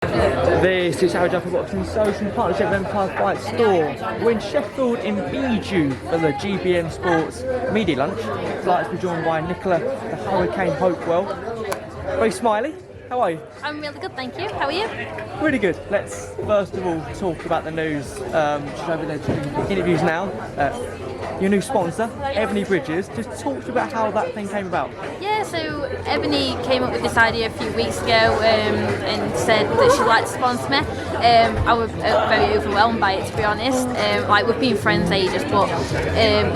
This is how Judd Boxing Social Partnership Empire Fight Store. We're in Sheffield in Biju for the GBM Sports Media Lunch. I'd like to be joined by Nicola the Hurricane Hopewell. Very smiley. How are you? I'm really good, thank you. How are you? Really good. Let's first of all talk about the news. She's over there doing interviews now. Your new sponsor, Ebanie Bridges. Just talk to you about how that thing came about. Yeah, so Ebanie came up with this idea a few weeks ago and said that she'd like to sponsor me. I was very overwhelmed by it, to be honest. Like, we've been friends ages, but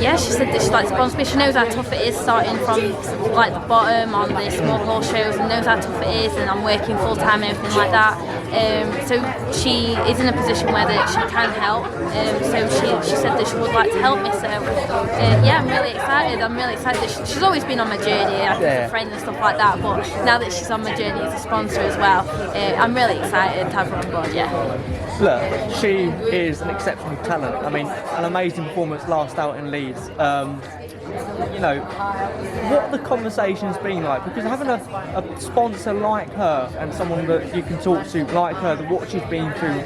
yeah, she said that she'd like to sponsor me. She knows how tough it is starting from like the bottom on the small hall shows, and knows how tough it is, and I'm working full time and everything like that. So she is in a position where that she can help. So she said that she would like to help me. So yeah, I'm really excited. I'm really excited that she's always been on my journey as a friend and stuff like that. But now that she's on my journey as a sponsor as well, I'm really excited to have her on board. Yeah. Look, she is an exceptional talent. I mean, an amazing performance last out in Leeds. You know, what the conversation's been like, because having a sponsor like her and someone that you can talk to like her, what she's been through,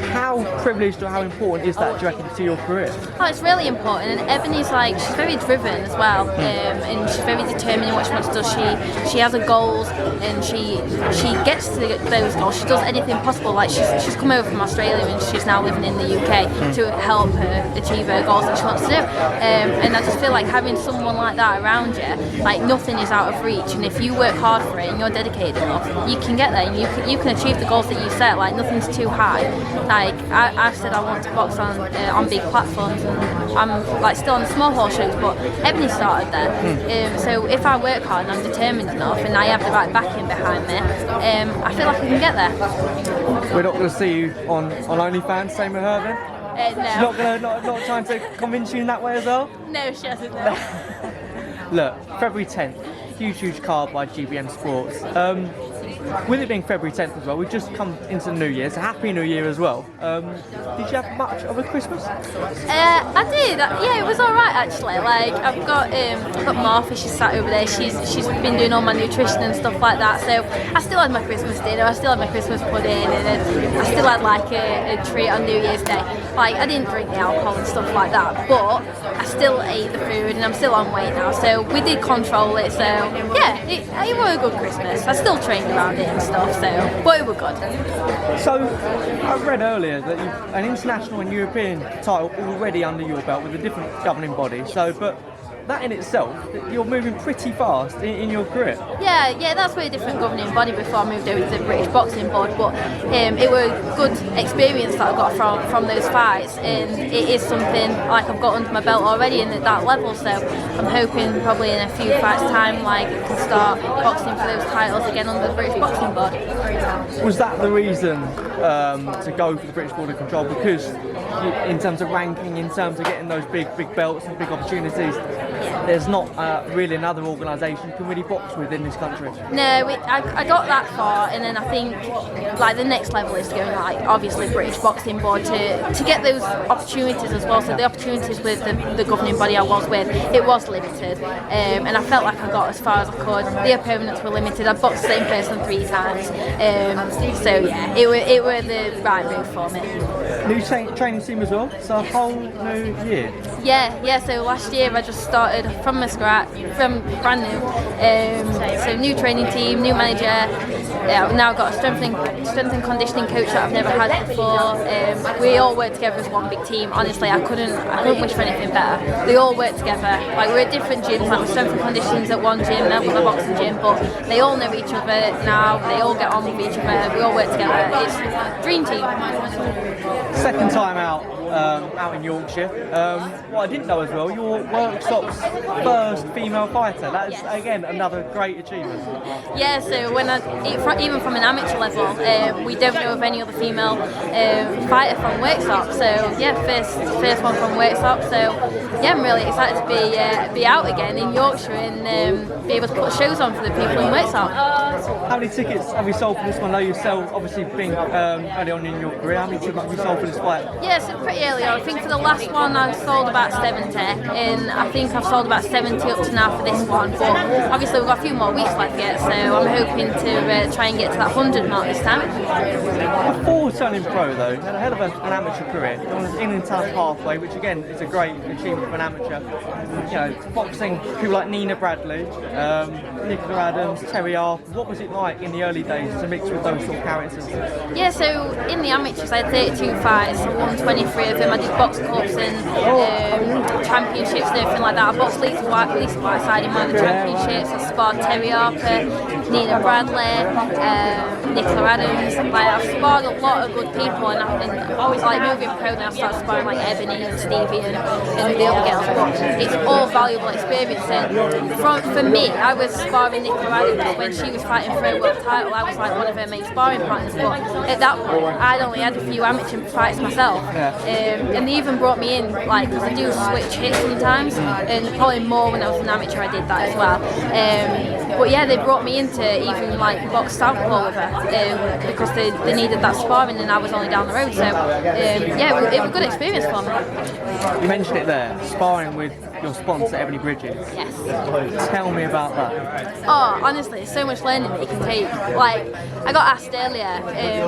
how privileged or how important is that, do you reckon, to your career? Oh, it's really important, and Ebanie's like, she's very driven as well, and she's very determined in what she wants to do. She has her goals, and she gets to those goals. She does anything possible. Like, she's come over from Australia and she's now living in the UK to help her achieve her goals that she wants to do. And I just feel like having someone like that around you, like, nothing is out of reach, and if you work hard for it and you're dedicated enough, you can get there, and you can achieve the goals that you set. Like, nothing's too high. Like, I've said I want to box on big platforms, and I'm like still on small hall shows, but Ebanie started there. So if I work hard and I'm determined enough and I have the right backing behind me, I feel like I can get there. We're not going to see you on OnlyFans, same with her then? No. She's not trying to convince you in that way as well? No, she hasn't. No. Look, February 10th, huge card by GBM Sports. With it being February 10th as well, we've just come into the New Year, so Happy New Year as well. Did you have much of a Christmas? I did. Yeah, it was alright actually. Like, I've got Martha, she's sat over there, she's been doing all my nutrition and stuff like that, so I still had my Christmas dinner, I still had my Christmas pudding, and then I still had like a treat on New Year's Day. Like, I didn't drink the alcohol and stuff like that, but I still ate the food, and I'm still on weight now, so we did control it, so yeah, it was a good Christmas. I still trained around it and stuff, so, but it was good. So, I read earlier that you've an international and European title already under your belt with a different governing body, so, but that in itself, you're moving pretty fast in your career. Yeah, that's with a different governing body before I moved over to the British Boxing Board, but it was good experience that I got from those fights, and it is something like I've got under my belt already and at that level, so I'm hoping probably in a few fights time, like, I can start boxing for those titles again under the British Boxing Board. Was that the reason to go for the British Board of Control, because in terms of ranking, in terms of getting those big belts and big opportunities, there's not really another organisation you can really box with in this country? No, I got that far, and then I think like the next level is going, like, obviously British Boxing Board to get those opportunities as well. So the opportunities with the governing body I was with, it was limited, and I felt like I got as far as I could. The opponents were limited. I boxed the same person 3 times, so yeah, it were the right move for me. New training team as well, so a whole new year. Yeah. So last year I just started from brand new. So new training team, new manager. I've now got a strength and conditioning coach that I've never had before. We all work together as one big team. Honestly, I couldn't wish for anything better. They all work together. Like, we're at different gyms. Like, the strength and conditioning's at one gym, now we're the boxing gym, but they all know each other now. They all get on with each other. We all work together. It's a dream team. Second time out in Yorkshire. What I didn't know as well, you're Worksop's first female fighter. That is, again, another great achievement. Yeah, so even from an amateur level, we don't know of any other female fighter from Worksop. So yeah, first one from Worksop. So yeah, I'm really excited to be out again in Yorkshire and be able to put shows on for the people in Worksop. How many tickets have you sold for this one? I know you sell, obviously, being early on in your career. How many tickets have you sold for this fight? Yeah, so pretty early on. I think for the last one I sold about 70, and I think I've sold about 70 up to now for this one, but obviously we've got a few more weeks left yet, so I'm hoping to try and get to that 100 mark this time. Before turning pro though, you had a hell of an amateur career. You on an in-town pathway, which again is a great achievement for an amateur. You know, boxing people like Nina Bradley, Nicola Adams, Terri, Harper. What was it like in the early days to mix with those sort of characters? Yeah, so in the amateurs I had 32 fights, I won 23 of them. I did box cups and championships and everything like that. I boxed Lisa Whiteside in one of the championships. I sparred Terri Harper, Nina Bradley, Nicola Adams. Like, I've sparred a lot of good people, and I always like moving pro. Then I started sparring like Ebanie and Stevie and the other girls. But it's all valuable experience. And for me, I was sparring Nicola Adams when she was fighting for a world title. I was like one of her main sparring partners. But at that point, I'd only had a few amateur fights myself, and they even brought me in, like, because I do switch hits sometimes, and probably more when I was an amateur I did that as well. But yeah, they brought me in to even like box southpaw with her because they needed that sparring, and I was only down the road. So yeah, it was a good experience for me. You mentioned it there, sparring with your sponsor, Ebanie Bridges. Yes. Tell me about that. Oh, honestly, there's so much learning that you can take. Like, I got asked earlier,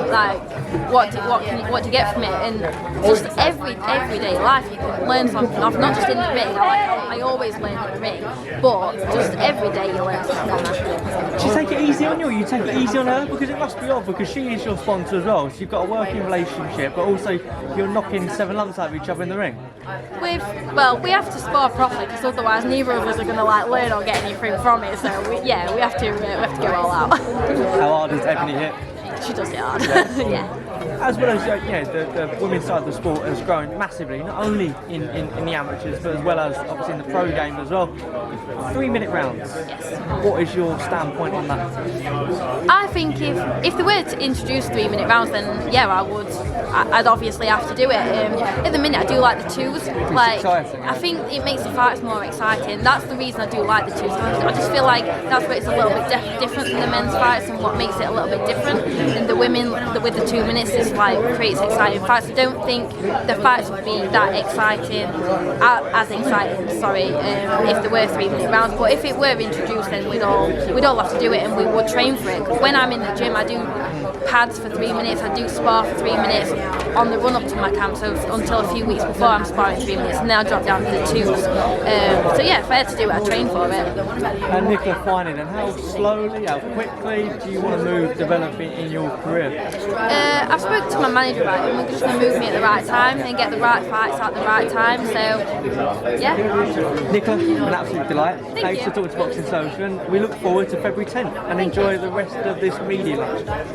like, what do you get from it? And just everyday life, you can learn something off. Not just in the ring. I always learn in the ring, but just every day you learn something on that. Do you take it easy on you, or you take it easy on her? Because it must be odd, because she is your sponsor as well. So you've got a working relationship, but also you're knocking 7 lumps out of each other in the ring. We have to spar properly, because otherwise neither of us are going to like learn or get anything from it. So we have to go all out. How hard does Ebanie hit? She does it hard. Yeah. As well as the women's side of the sport has grown massively, not only in the amateurs, but as well as obviously in the pro game as well. 3-minute rounds. Yes. What is your standpoint on that? I think if they were to introduce 3-minute rounds, then yeah, I'd obviously have to do it. At the minute, I do like the twos. Like, exciting, yeah. I think it makes the fights more exciting. That's the reason I do like the twos. I just feel like that's where it's a little bit different than the men's fights, and what makes it a little bit different. And the women with the 2 minutes is like creates exciting fights. I don't think the fights would be that exciting, if there were 3-minute rounds. But if it were introduced, then we'd all have to do it, and we would train for it. Because when I'm in the gym, I do pads for 3 minutes, I do spar for 3 minutes on the run up to my camp, so until a few weeks before I'm sparring 3 minutes, and then I drop down to the twos. So yeah, if I had to do it, I'd train for it. And Nicola, finally, and how slowly, how quickly do you want to develop in your career? I've spoken to my manager about it, and we're just going to move me at the right time and get the right fights at the right time. So yeah. Nicola, an absolute delight. Thanks you. for talking to Boxing Social, and we look forward to February 10th and enjoy the rest of this media lunch.